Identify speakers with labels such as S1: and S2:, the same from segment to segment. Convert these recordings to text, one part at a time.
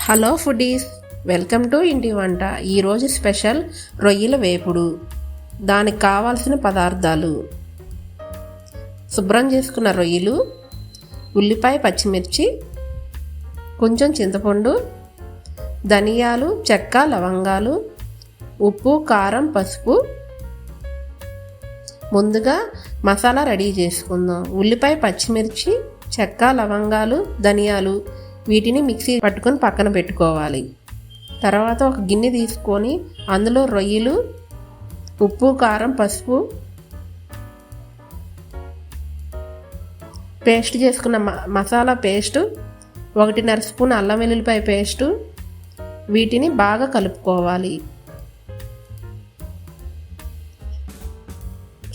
S1: Hello foodies, welcome to ఇంటి వంట. ఈరోజు స్పెషల్ రొయ్యల వేపుడు. దానికి కావాల్సిన పదార్థాలు: శుభ్రం చేసుకున్న రొయ్యలు, ఉల్లిపాయ, పచ్చిమిర్చి, కొంచెం చింతపండు, ధనియాలు, చెక్క, లవంగాలు, ఉప్పు, కారం, పసుపు. ముందుగా మసాలా రెడీ చేసుకుందాం. ఉల్లిపాయ, పచ్చిమిర్చి, చెక్క, లవంగాలు, ధనియాలు వీటిని మిక్సీ పట్టుకొని పక్కన పెట్టుకోవాలి. తర్వాత ఒక గిన్నె తీసుకొని అందులో రొయ్యలు, ఉప్పు, కారం, పసుపు, పేస్ట్ చేసుకున్న మసాలా పేస్టు, 1.5 స్పూన్ అల్లం వెల్లుల్లిపాయ పేస్టు వీటిని బాగా కలుపుకోవాలి.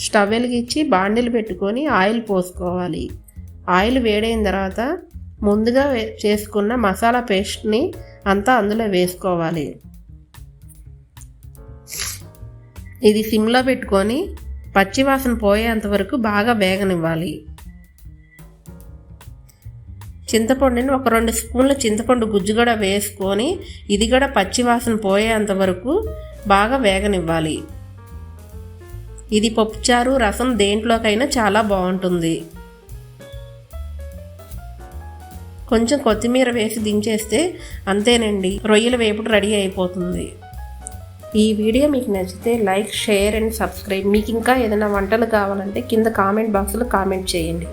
S1: స్టవ్ వెలిగించి బాండిలు పెట్టుకొని ఆయిల్ పోసుకోవాలి. ఆయిల్ వేడైన తర్వాత ముందుగా చేసుకున్న మసాలా పేస్ట్ని అంతా అందులో వేసుకోవాలి. ఇది సిమ్లో పెట్టుకొని పచ్చివాసన పోయేంత వరకు బాగా వేగనివ్వాలి. చింతపండుని ఒక 2 స్పూన్ల చింతపండు గుజ్జు కూడా వేసుకొని ఇది కూడా పచ్చివాసన పోయేంత వరకు బాగా వేగనివ్వాలి. ఇది పప్పుచారు, రసం దేంట్లోకైనా చాలా బాగుంటుంది. కొంచెం కొత్తిమీర వేసి దించేస్తే అంతేనండి, రొయ్యల వేపుడు రెడీ అయిపోతుంది. ఈ వీడియో మీకు నచ్చితే లైక్, షేర్ అండ్ సబ్స్క్రైబ్. మీకు ఇంకా ఏదైనా వంటలు కావాలంటే కింద కామెంట్ బాక్స్లో కామెంట్ చేయండి.